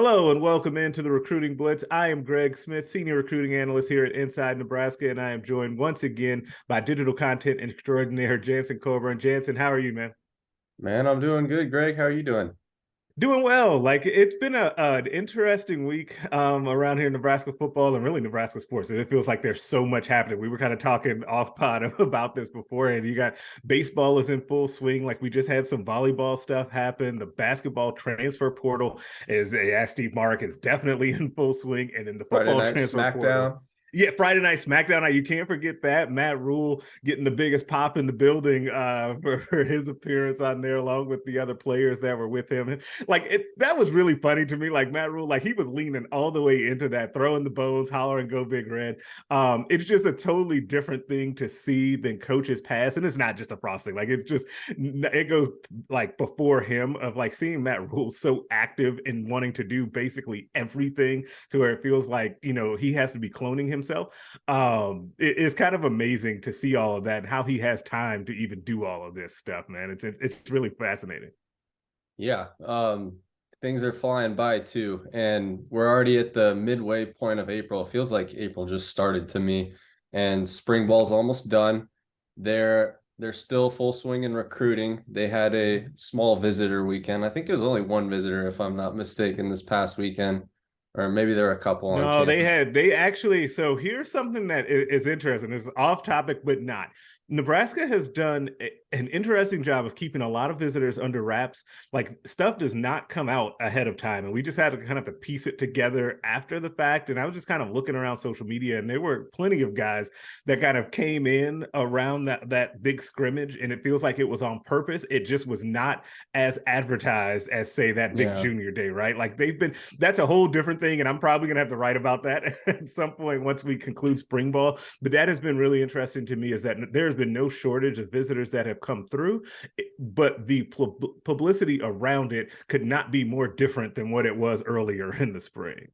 Hello and welcome into the Recruiting Blitz. I am Greg Smith, Senior Recruiting Analyst here at Inside Nebraska, and I am joined once again by digital content extraordinaire Jansen Coburn. Jansen, how are you, man? Man, I'm doing good. Greg, how are you doing? Doing well. Like it's been an interesting week around here in Nebraska football and really Nebraska sports. It feels like there's so much happening. We were kind of talking off pod about this before, and you got baseball is in full swing. Like we just had some volleyball stuff happen. The basketball transfer portal is, as Steve Mark is definitely in full swing, and then the Friday football Night transfer portal. SmackDown. Yeah, Friday Night SmackDown. You can't forget that. Matt Rule getting the biggest pop in the building for his appearance on there, along with the other players that were with him. That was really funny to me. Like Matt Rule, like he was leaning all the way into that, throwing the bones, hollering, "Go Big Red." It's just a totally different thing to see than coaches pass, and it's not just a frosting. Like it goes like before him of like seeing Matt Rule so active in wanting to do basically everything to where it feels like he has to be cloning himself. It's kind of amazing to see all of that and how he has time to even do all of this stuff, man. It's really fascinating. Yeah, things are flying by too, and we're already at the midway point of April. It feels like April just started to me, and spring ball's almost done. They're still full swing in recruiting. They had a small visitor weekend. I think it was only one visitor, if I'm not mistaken, this past weekend. Or maybe there were a couple on No, campus. they actually, so here's something that is interesting. It's off topic, but not. Nebraska has done an interesting job of keeping a lot of visitors under wraps. Like stuff does not come out ahead of time. And we just had to kind of to piece it together after the fact. And I was just kind of looking around social media, and there were plenty of guys that kind of came in around that big scrimmage. And it feels like it was on purpose. It just was not as advertised as, say, that big Yeah. junior day, right? Like that's a whole different thing. And I'm probably going to have to write about that at some point once we conclude spring ball. But that has been really interesting to me, is that there's been no shortage of visitors that have come through, but the publicity around it could not be more different than what it was earlier in the spring.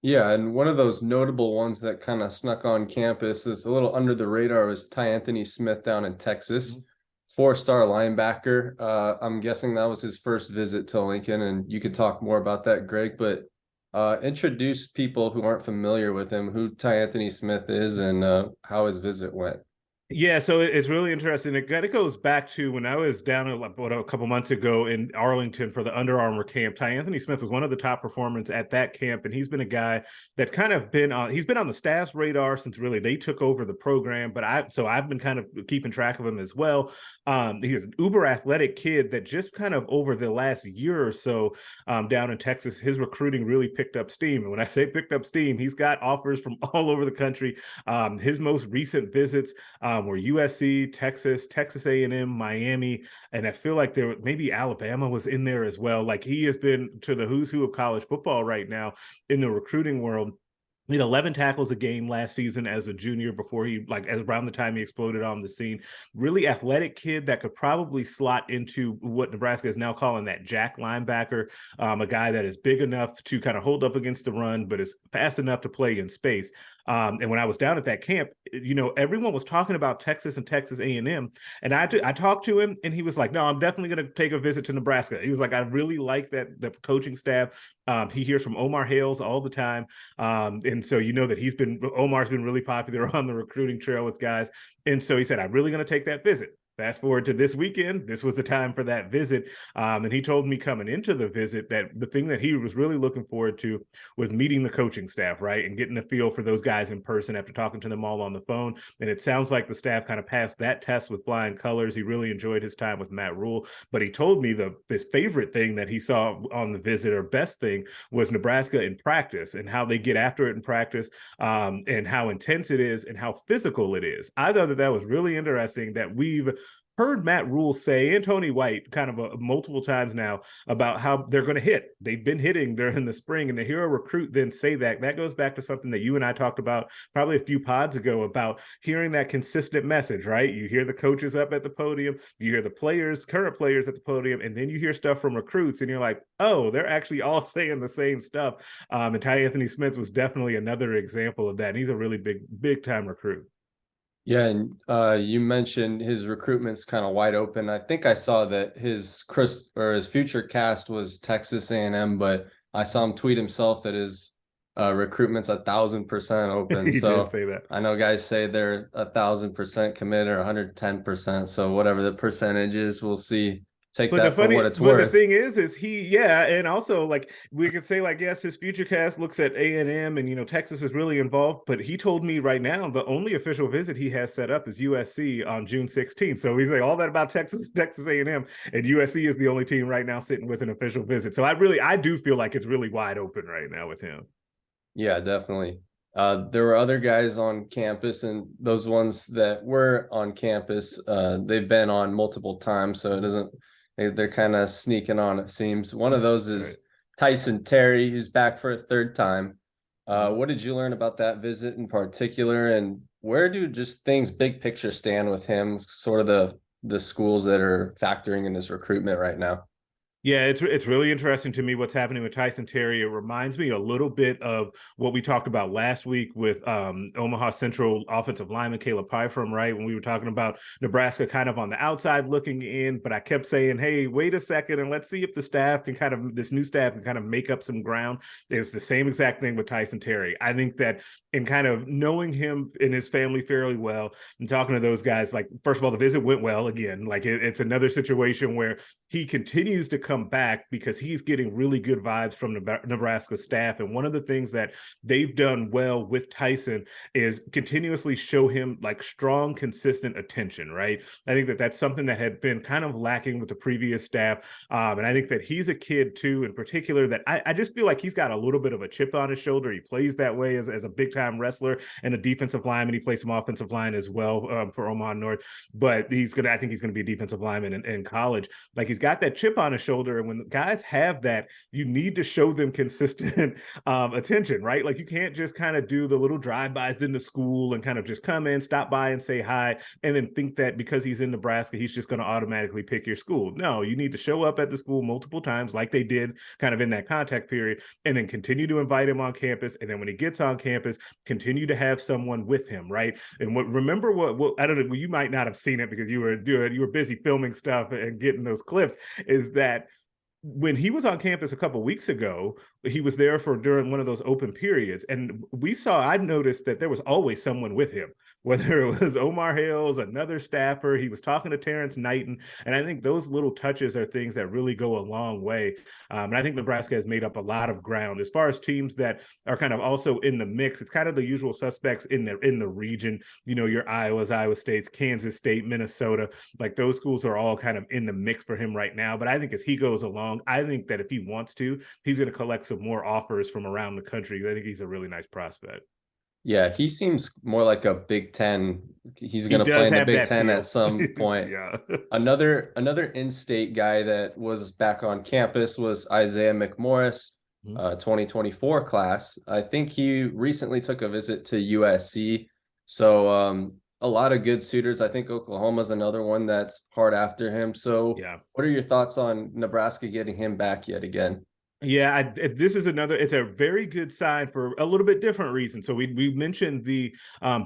Yeah, and one of those notable ones that kind of snuck on campus is a little under the radar was Tyanthony Smith down in Texas, Mm-hmm. four-star linebacker. I'm guessing that was his first visit to Lincoln, and you could talk more about that, Greg, but introduce people who aren't familiar with him, who Tyanthony Smith is and how his visit went. Yeah, so it's really interesting. It kind of goes back to when I was down a couple months ago in Arlington for the Under Armour camp. Tyanthony Smith was one of the top performers at that camp, and he's been a guy that kind of he's been on the staff's radar since really they took over the program. But I've been kind of keeping track of him as well. He's an uber athletic kid that just kind of over the last year or so down in Texas, his recruiting really picked up steam. And when I say picked up steam, he's got offers from all over the country. His most recent visits were USC, Texas, Texas A&M, Miami, and I feel like maybe Alabama was in there as well. Like he has been to the who's who of college football right now in the recruiting world. He had 11 tackles a game last season as a junior before around the time he exploded on the scene. Really athletic kid that could probably slot into what Nebraska is now calling that jack linebacker, a guy that is big enough to kind of hold up against the run, but is fast enough to play in space. And when I was down at that camp, everyone was talking about Texas and Texas A&M. And I talked to him, and he was like, no, I'm definitely going to take a visit to Nebraska. He was like, I really like the coaching staff. He hears from Omar Hales all the time. And so that Omar's been really popular on the recruiting trail with guys. And so he said, I'm really going to take that visit. Fast forward to this weekend, this was the time for that visit. And he told me coming into the visit that the thing that he was really looking forward to was meeting the coaching staff, right? And getting a feel for those guys in person after talking to them all on the phone. And it sounds like the staff kind of passed that test with flying colors. He really enjoyed his time with Matt Rule. But he told me his favorite thing that he saw on the visit, or best thing, was Nebraska in practice and how they get after it in practice, and how intense it is and how physical it is. I thought that was really interesting that we've heard Matt Rule say, and Tony White kind of multiple times now, about how they're going to hit. They've been hitting during the spring, and to hear a recruit then say that goes back to something that you and I talked about probably a few pods ago about hearing that consistent message, right? You hear the coaches up at the podium, you hear the current players at the podium, and then you hear stuff from recruits, and you're like, oh, they're actually all saying the same stuff. And Tyanthony Smith was definitely another example of that. And he's a really big time recruit. Yeah, and you mentioned his recruitment's kind of wide open. I think I saw that his future cast was Texas A&M, but I saw him tweet himself that his recruitment's 1,000% open. He did So say that. I know guys say they're 1,000% committed or 110%. So whatever the percentage is, we'll see. Take that for what it's But the worth. thing is yeah, and also like we could say like yes, his future cast looks at A&M and Texas is really involved, but he told me right now the only official visit he has set up is USC on June 16th. So he's like all that about Texas A&M, and USC is the only team right now sitting with an official visit. So I do feel like it's really wide open right now with him. Yeah, definitely. There were other guys on campus, and those ones that were on campus, they've been on multiple times, so it doesn't. They're kind of sneaking on, it seems. One of those is Tyson Terry, who's back for a third time. What did you learn about that visit in particular, and where do just things big picture stand with him? Sort of the schools that are factoring in his recruitment right now. Yeah, it's really interesting to me what's happening with Tyson Terry. It reminds me a little bit of what we talked about last week with Omaha Central offensive lineman Caleb Pyfrom, right? When we were talking about Nebraska kind of on the outside looking in, but I kept saying, hey, wait a second and let's see if this new staff can kind of make up some ground. It's the same exact thing with Tyson Terry. I think that in kind of knowing him and his family fairly well and talking to those guys, like, first of all, the visit went well again. Like it's another situation where he continues to come back because he's getting really good vibes from the Nebraska staff. And one of the things that they've done well with Tyson is continuously show him like strong, consistent attention, right? I think that that's something that had been kind of lacking with the previous staff. And I think that he's a kid too, in particular, that I just feel like he's got a little bit of a chip on his shoulder. He plays that way as a big time wrestler and a defensive lineman. He plays some offensive line as well for Omaha North, but I think he's going to be a defensive lineman in college. Like he's got that chip on his shoulder. And when guys have that, you need to show them consistent attention, right? Like you can't just kind of do the little drive-bys in the school and kind of just come in, stop by and say hi, and then think that because he's in Nebraska, he's just going to automatically pick your school. No, you need to show up at the school multiple times like they did kind of in that contact period, and then continue to invite him on campus. And then when he gets on campus, continue to have someone with him, right? And remember what I don't know, you might not have seen it because you were busy filming stuff and getting those clips, is that when he was on campus a couple of weeks ago, he was there during one of those open periods. And I noticed that there was always someone with him, whether it was Omar Hales, another staffer, he was talking to Terrence Knighton. And I think those little touches are things that really go a long way. And I think Nebraska has made up a lot of ground. As far as teams that are kind of also in the mix, it's kind of the usual suspects in the region, your Iowas, Iowa States, Kansas State, Minnesota, like those schools are all kind of in the mix for him right now. But I think as he goes along, I think that if he wants to, he's going to collect some more offers from around the country. I think he's a really nice prospect. Yeah, he seems more like a Big Ten. He's going to play in the Big Ten at some point. Yeah. Another in-state guy that was back on campus was Isaiah McMorris, 2024 class. I think he recently took a visit to USC. So a lot of good suitors. I think Oklahoma's another one that's hard after him. So what are your thoughts on Nebraska getting him back yet again? Yeah, this is it's a very good sign for a little bit different reason. So we mentioned the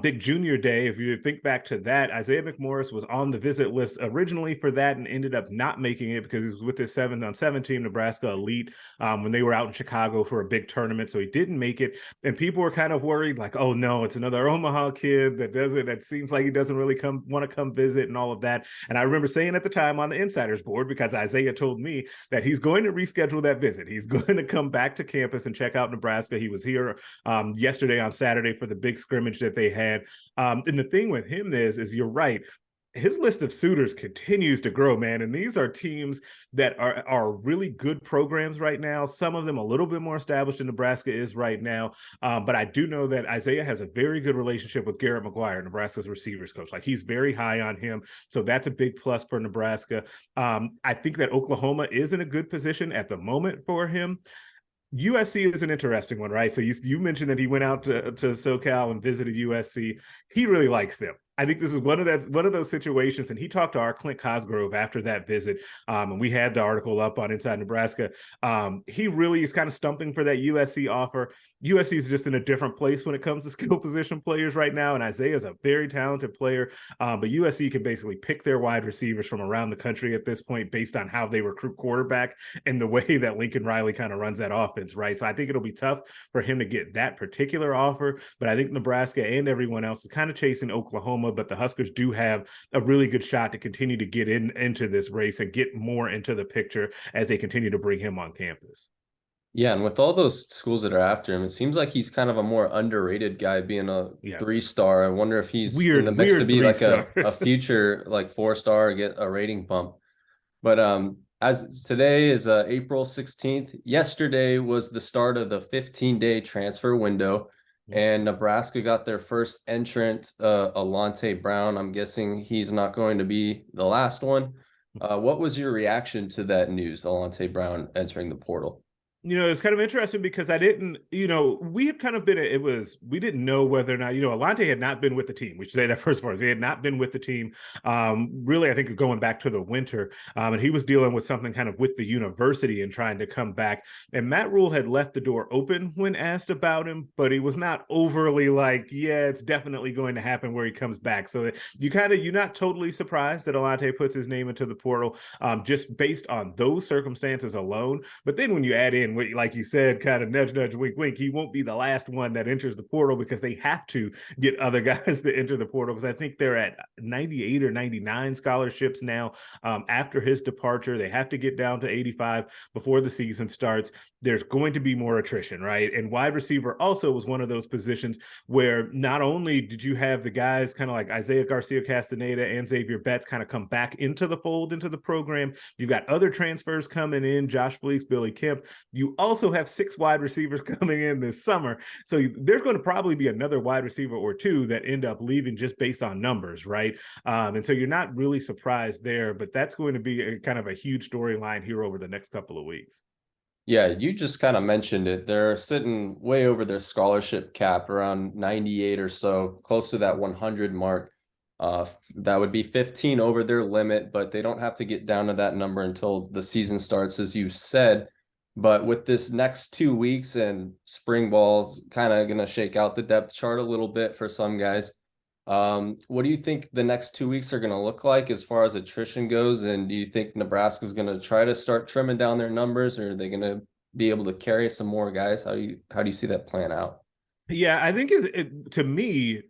Big Junior Day. If you think back to that, Isaiah McMorris was on the visit list originally for that and ended up not making it because he was with his 7-on-7 team, Nebraska Elite, when they were out in Chicago for a big tournament. So he didn't make it. And people were kind of worried, like, oh no, it's another Omaha kid that seems like he doesn't really want to come visit and all of that. And I remember saying at the time on the Insiders board, because Isaiah told me that he's going to reschedule that visit. He's going to come back to campus and check out Nebraska. He was here yesterday on Saturday for the big scrimmage that they had. And the thing with him is you're right. His list of suitors continues to grow, man. And these are teams that are really good programs right now. Some of them a little bit more established than Nebraska is right now. But I do know that Isaiah has a very good relationship with Garrett McGuire, Nebraska's receivers coach. Like he's very high on him. So that's a big plus for Nebraska. I think that Oklahoma is in a good position at the moment for him. USC is an interesting one, right? So you mentioned that he went out to SoCal and visited USC. He really likes them. I think this is one of those situations, and he talked to our Clint Cosgrove after that visit, and we had the article up on Inside Nebraska. He really is kind of stumping for that USC offer. USC is just in a different place when it comes to skill position players right now, and Isaiah is a very talented player, but USC can basically pick their wide receivers from around the country at this point based on how they recruit quarterback and the way that Lincoln Riley kind of runs that offense, right? So I think it'll be tough for him to get that particular offer, but I think Nebraska and everyone else is kind of chasing Oklahoma, but the Huskers do have a really good shot to continue to get into this race and get more into the picture as they continue to bring him on campus. Yeah, and with all those schools that are after him, it seems like he's kind of a more underrated guy, being a 3-star. I wonder if he's in the mix to be like a future like 4-star, get a rating bump. But as today is April 16th, yesterday was the start of the 15-day transfer window, and Nebraska got their first entrant, Alante Brown. I'm guessing he's not going to be the last one. What was your reaction to that news, Alante Brown entering the portal? It's kind of interesting because I didn't, we had kind of been, we didn't know whether or not, Alante had not been with the team. We should say that first of all, he had not been with the team. Really, I think going back to the winter, and he was dealing with something kind of with the university and trying to come back. And Matt Rule had left the door open when asked about him, but he was not overly like, yeah, it's definitely going to happen where he comes back. So you're not totally surprised that Alante puts his name into the portal, just based on those circumstances alone. But then when you add in, like you said, kind of nudge, nudge, wink, wink, he won't be the last one that enters the portal because they have to get other guys to enter the portal, because I think they're at 98 or 99 scholarships now. After his departure, they have to get down to 85 before the season starts. There's going to be more attrition, right? And wide receiver also was one of those positions where not only did you have the guys kind of like Isaiah Garcia Castaneda and Xavier Betts kind of come back into the fold, into the program, you got other transfers coming in, Josh Fleeks, Billy Kemp. You also have 6 wide receivers coming in this summer. So there's going to probably be another wide receiver or 2 that end up leaving just based on numbers, right? And so you're not really surprised there, but that's going to be kind of a huge storyline here over the next couple of weeks. Yeah, you just kind of mentioned it. They're sitting way over their scholarship cap, around 98 or so, close to that 100 mark. That would be 15 over their limit, but they don't have to get down to that number until the season starts, as you said. But with this next 2 weeks and spring ball's kind of going to shake out the depth chart a little bit for some guys. What do you think the next 2 weeks are going to look like as far as attrition goes? And do you think Nebraska is going to try to start trimming down their numbers, or are they going to be able to carry some more guys? How do you see that playing out? Yeah, I think to me,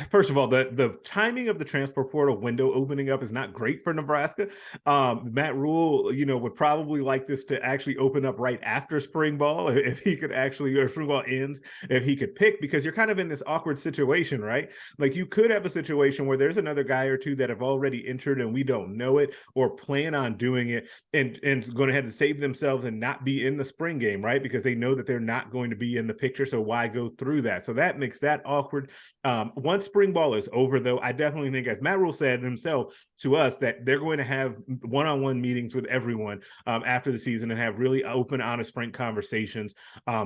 first of all, the timing of the transfer portal window opening up is not great for Nebraska. Matt Rule, would probably like this to actually open up right after spring ball, if he could actually, or spring ball ends, if he could pick, because you're kind of in this awkward situation, right? Like you could have a situation where there's another guy or 2 that have already entered and we don't know it, or plan on doing it and going to have to save themselves and not be in the spring game, right? Because they know that they're not going to be in the picture. So why go through that? So that makes that awkward. Once spring ball is over, though, I definitely think, as Matt Rule said himself to us, that they're going to have one-on-one meetings with everyone after the season and have really open, honest, frank conversations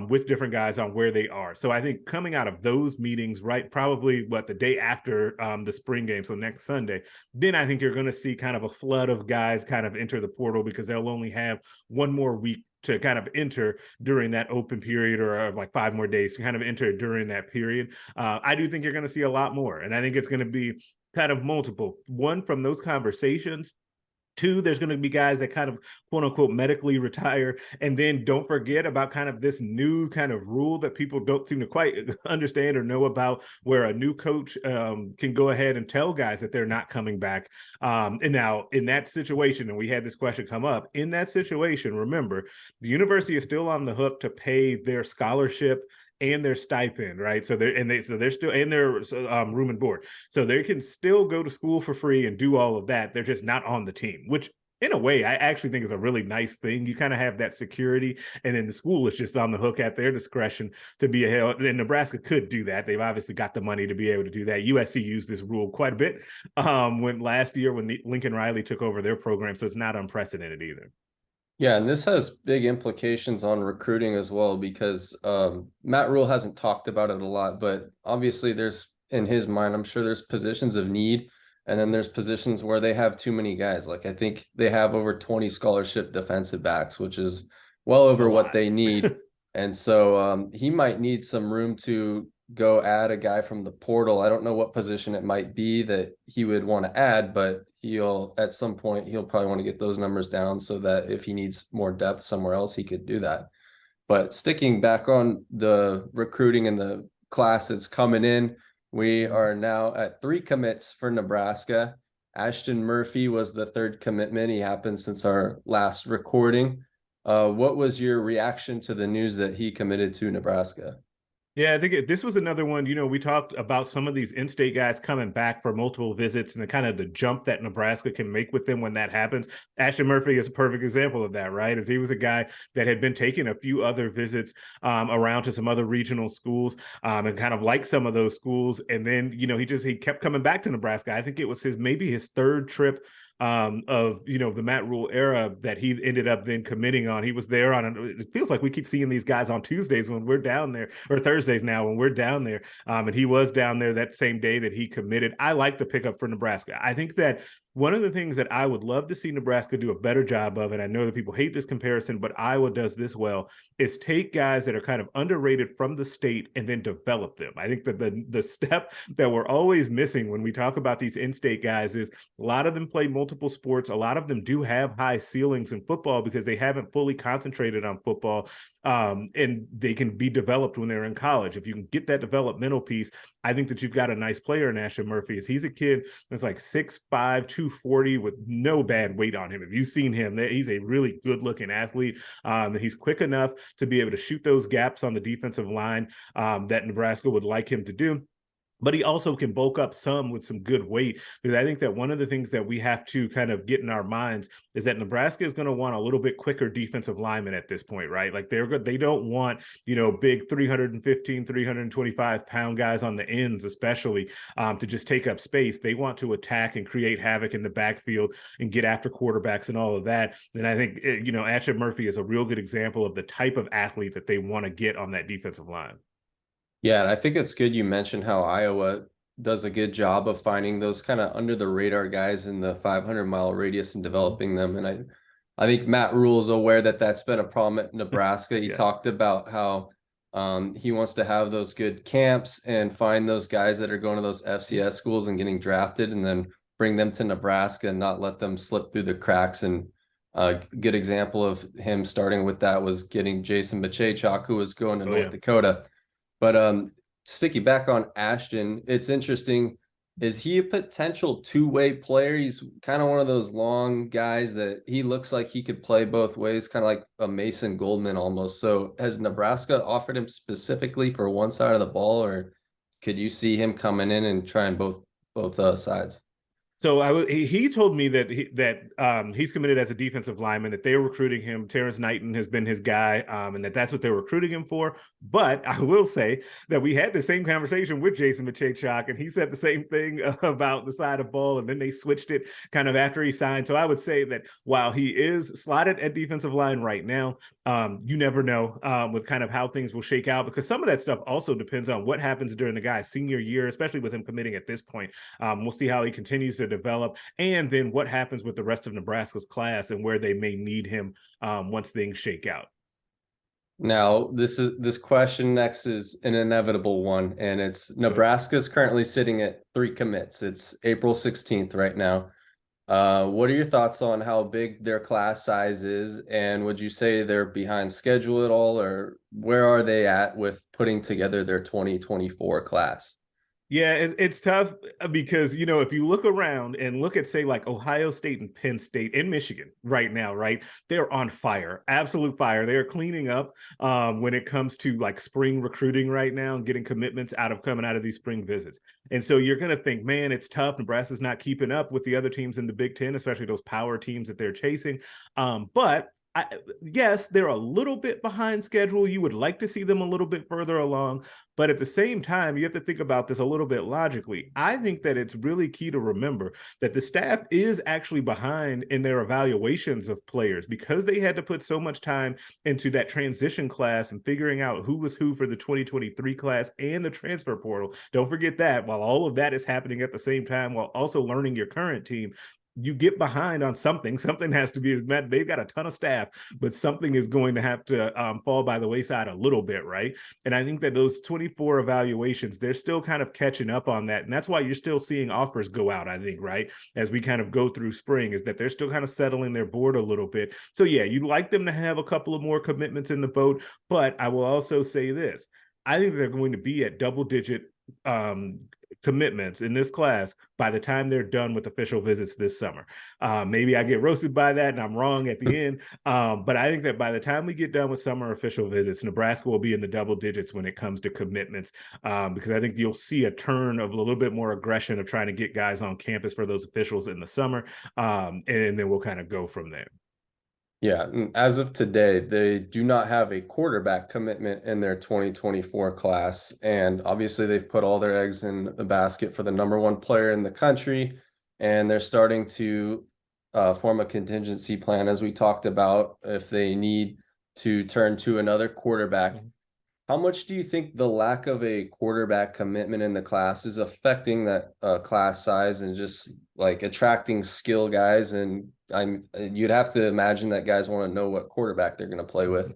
with different guys on where they are. So I think coming out of those meetings, right, probably the day after the spring game, so next Sunday, then I think you're going to see kind of a flood of guys kind of enter the portal, because they'll only have one more week to kind of enter during that open period, or like 5 more days to kind of enter during that period. I do think you're going to see a lot more. And I think it's going to be kind of multiple. One, from those conversations. 2, there's going to be guys that kind of quote unquote medically retire. And then don't forget about kind of this new kind of rule that people don't seem to quite understand or know about, where a new coach can go ahead and tell guys that they're not coming back. And now in that situation, and we had this question come up, in that situation, remember, the university is still on the hook to pay their scholarship and their stipend, right? So they're still in their room and board, so they can still go to school for free and do all of that. They're just not on the team, which in a way I actually think is a really nice thing. You kind of have that security, and then the school is just on the hook at their discretion to be held. And Nebraska could do that. They've obviously got the money to be able to do that. USC used this rule quite a bit when last year when Lincoln Riley took over their program, so it's not unprecedented either. Yeah, and this has big implications on recruiting as well, because Matt Rule hasn't talked about it a lot, but obviously there's in his mind, I'm sure there's positions of need, and then there's positions where they have too many guys. Like I think they have over 20 scholarship defensive backs, which is well over what they need. And so he might need some room to go add a guy from the portal. I don't know what position it might be that he would want to add, but at some point he'll probably want to get those numbers down so that if he needs more depth somewhere else, he could do that. But sticking back on the recruiting and the class that's coming in, we are now at 3 commits for Nebraska. Ashton Murphy was the 3rd commitment. He happened since our last recording. What was your reaction to the news that he committed to Nebraska? Yeah, I think this was another one. We talked about some of these in-state guys coming back for multiple visits and the kind of the jump that Nebraska can make with them when that happens. Ashton Murphy is a perfect example of that, right? As he was a guy that had been taking a few other visits around to some other regional schools and kind of like some of those schools. And then, he kept coming back to Nebraska. I think it was maybe his 3rd trip of the Matt Rule era that he ended up then committing on. He was there it feels like we keep seeing these guys on Tuesdays when we're down there, or Thursdays now when we're down there. And he was down there that same day that he committed. I like the pickup for Nebraska. I think that one of the things that I would love to see Nebraska do a better job of, and I know that people hate this comparison, but Iowa does this well, is take guys that are kind of underrated from the state and then develop them. I think that the step that we're always missing when we talk about these in-state guys is a lot of them play multiple sports. A lot of them do have high ceilings in football because they haven't fully concentrated on football. And they can be developed when they're in college. If you can get that developmental piece, I think that you've got a nice player in Ashton Murphy. He's a kid that's like 6'5", 240 with no bad weight on him. If you've seen him, he's a really good-looking athlete. He's quick enough to be able to shoot those gaps on the defensive line that Nebraska would like him to do. But he also can bulk up some with some good weight, because I think that one of the things that we have to kind of get in our minds is that Nebraska is going to want a little bit quicker defensive linemen at this point, right? Like they don't want, big 315, 325 pound guys on the ends, especially to just take up space. They want to attack and create havoc in the backfield and get after quarterbacks and all of that. And I think, Ashton Murphy is a real good example of the type of athlete that they want to get on that defensive line. Yeah, and I think it's good you mentioned how Iowa does a good job of finding those kind of under the radar guys in the 500-mile radius and developing them. And I think Matt Rule is aware that that's been a problem at Nebraska. He talked about how he wants to have those good camps and find those guys that are going to those FCS schools and getting drafted, and then bring them to Nebraska and not let them slip through the cracks. And a good example of him starting with that was getting Jason Machachok, who was going to North Dakota. But sticking back on Ashton, it's interesting. Is he a potential two-way player? He's kind of one of those long guys that he looks like he could play both ways, kind of like a Mason Goldman almost. So has Nebraska offered him specifically for one side of the ball, or could you see him coming in and trying both sides? So he told me that he's committed as a defensive lineman, that they're recruiting him. Terrence Knighton has been his guy, and that's what they're recruiting him for. But I will say that we had the same conversation with Jason Machachok, and he said the same thing about the side of ball, and then they switched it kind of after he signed. So I would say that while he is slotted at defensive line right now, you never know with kind of how things will shake out, because some of that stuff also depends on what happens during the guy's senior year, especially with him committing at this point. We'll see how he continues to develop, and then what happens with the rest of Nebraska's class and where they may need him once things shake out. Now, this question next is an inevitable one, and it's Nebraska's currently sitting at 3 commits. It's April 16th right now. What are your thoughts on how big their class size is, and would you say they're behind schedule at all, or where are they at with putting together their 2024 class? Yeah, it's tough because, if you look around and look at, say, like Ohio State and Penn State and Michigan right now, right, they're on fire, absolute fire. They're cleaning up when it comes to like spring recruiting right now and getting commitments coming out of these spring visits. And so you're going to think, man, it's tough. Nebraska's not keeping up with the other teams in the Big Ten, especially those power teams that they're chasing. But Yes, they're a little bit behind schedule. You would like to see them a little bit further along, but at the same time, you have to think about this a little bit logically. I think that it's really key to remember that the staff is actually behind in their evaluations of players because they had to put so much time into that transition class and figuring out who was who for the 2023 class and the transfer portal. Don't forget that while all of that is happening at the same time, while also learning your current team, you get behind on something. Something has to be met. They've got a ton of staff, but something is going to have to fall by the wayside a little bit, right? And I think that those 24 evaluations, they're still kind of catching up on that. And that's why you're still seeing offers go out, I think, right? As we kind of go through spring, is that they're still kind of settling their board a little bit. So yeah, you'd like them to have a couple of more commitments in the boat, but I will also say this. I think they're going to be at double-digit commitments in this class by the time they're done with official visits this summer. Maybe I get roasted by that and I'm wrong at the end. But I think that by the time we get done with summer official visits, Nebraska will be in the double digits when it comes to commitments, because I think you'll see a turn of a little bit more aggression of trying to get guys on campus for those officials in the summer. And then we'll kind of go from there. Yeah, as of today, they do not have a quarterback commitment in their 2024 class. And obviously, they've put all their eggs in the basket for the #1 player in the country. And they're starting to form a contingency plan, as we talked about, if they need to turn to another quarterback. How much do you think the lack of a quarterback commitment in the class is affecting that class size and just like attracting skill guys? And you'd have to imagine that guys want to know what quarterback they're going to play with.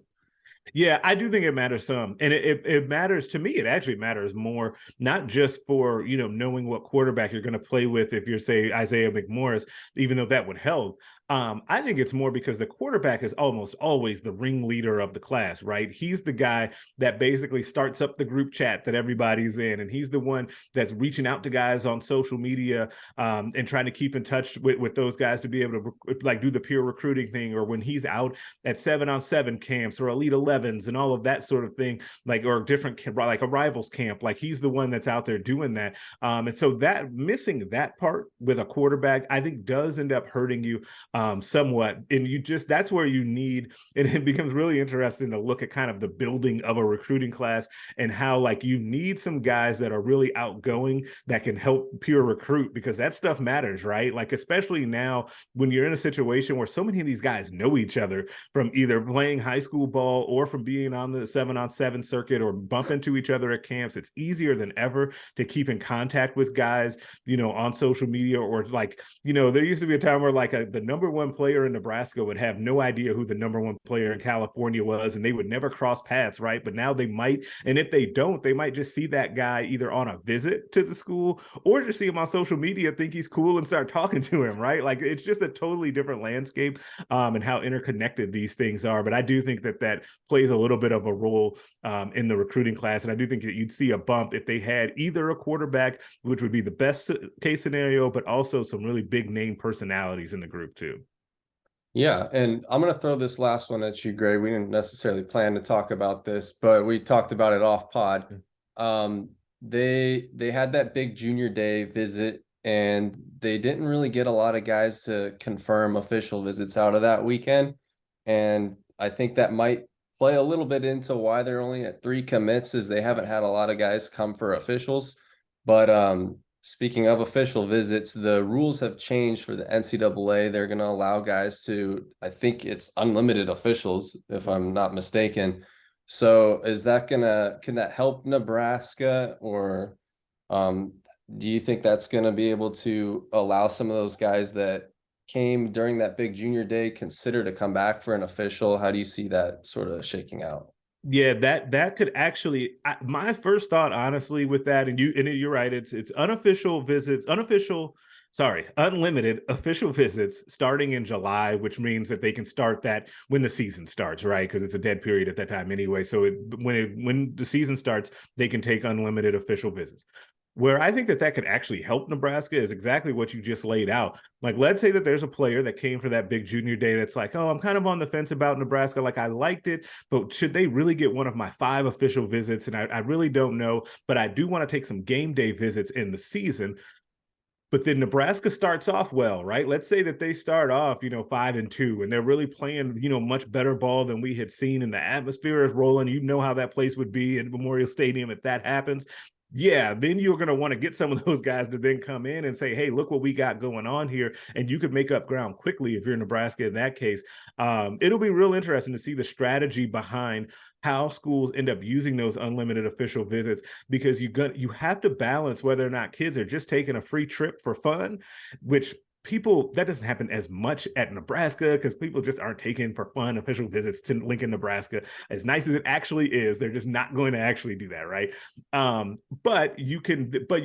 Yeah, I do think it matters some. And it matters to me. It actually matters more, not just for, knowing what quarterback you're going to play with if you're, say, Isaiah McMorris, even though that would help. I think it's more because the quarterback is almost always the ringleader of the class, right? He's the guy that basically starts up the group chat that everybody's in. And he's the one that's reaching out to guys on social media and trying to keep in touch with those guys to be able to do the peer recruiting thing, or when he's out at 7-on-7 camps or Elite 11s and all of that sort of thing, or different, like a rivals camp, like he's the one that's out there doing that. And so that missing that part with a quarterback, I think does end up hurting you somewhat. And that's where you need, and it becomes really interesting to look at kind of the building of a recruiting class and how you need some guys that are really outgoing that can help peer recruit, because that stuff matters, right? Especially now when you're in a situation where so many of these guys know each other from either playing high school ball or from being on the 7-on-7 circuit or bump into each other at camps. It's easier than ever to keep in contact with guys, on social media, or there used to be a time where the #1 player in Nebraska would have no idea who the #1 player in California was, and they would never cross paths, right? But now they might, and if they don't, they might just see that guy either on a visit to the school or just see him on social media, think he's cool, and start talking to him, right? It's just a totally different landscape and how interconnected these things are. But I do think that plays a little bit of a role in the recruiting class, and I do think that you'd see a bump if they had either a quarterback, which would be the best case scenario, but also some really big name personalities in the group too. Yeah, and I'm going to throw this last one at you, Gray. We didn't necessarily plan to talk about this, but we talked about it off pod. They had that big junior day visit, and they didn't really get a lot of guys to confirm official visits out of that weekend. And I think that might play a little bit into why they're only at 3 commits, is they haven't had a lot of guys come for officials. But speaking of official visits, the rules have changed for the NCAA. They're going to allow guys to, I think it's unlimited officials, if I'm not mistaken. So is that can that help Nebraska, or do you think that's going to be able to allow some of those guys that came during that big junior day consider to come back for an official? How do you see that sort of shaking out? Yeah, that could actually, my first thought, honestly, with that, and you're right, it's unlimited official visits starting in July, which means that they can start that when the season starts, right? Because it's a dead period at that time anyway. So when the season starts, they can take unlimited official visits. Where I think that could actually help Nebraska is exactly what you just laid out. Let's say that there's a player that came for that big junior day that's oh, I'm kind of on the fence about Nebraska. I liked it, but should they really get one of my 5 official visits? And I really don't know, but I do want to take some game day visits in the season. But then Nebraska starts off well, right? Let's say that they start off, 5-2, and they're really playing, much better ball than we had seen, and the atmosphere is rolling. You know how that place would be at Memorial Stadium if that happens. Yeah, then you're going to want to get some of those guys to then come in and say, hey, look what we got going on here. And you could make up ground quickly if you're Nebraska in that case. It'll be real interesting to see the strategy behind how schools end up using those unlimited official visits, because you have to balance whether or not kids are just taking a free trip for fun, which that doesn't happen as much at Nebraska because people just aren't taking for fun official visits to Lincoln, Nebraska. As nice as it actually is, they're just not going to actually do that, right? But you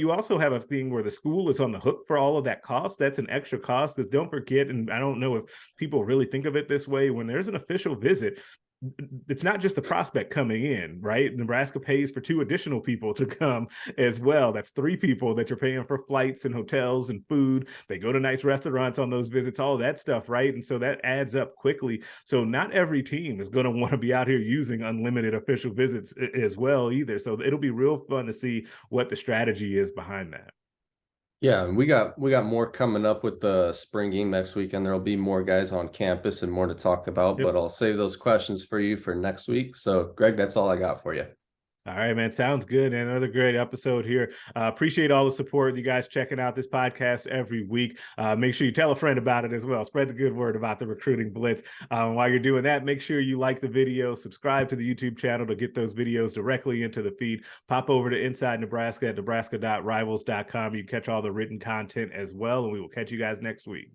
also have a thing where the school is on the hook for all of that cost. That's an extra cost, because don't forget, and I don't know if people really think of it this way, when there's an official visit, it's not just the prospect coming in, right? Nebraska pays for 2 additional people to come as well. That's 3 people that you're paying for flights and hotels and food. They go to nice restaurants on those visits, all that stuff, right? And so that adds up quickly. So not every team is going to want to be out here using unlimited official visits as well either. So it'll be real fun to see what the strategy is behind that. Yeah, and we got more coming up with the spring game next week, and there'll be more guys on campus and more to talk about. Yep. But I'll save those questions for you for next week. So, Greg, that's all I got for you. All right, man. Sounds good. And another great episode here. Appreciate all the support. You guys checking out this podcast every week. Make sure you tell a friend about it as well. Spread the good word about the Recruiting Blitz. While you're doing that, make sure you like the video, subscribe to the YouTube channel to get those videos directly into the feed. Pop over to Inside Nebraska at nebraska.rivals.com. You can catch all the written content as well, and we will catch you guys next week.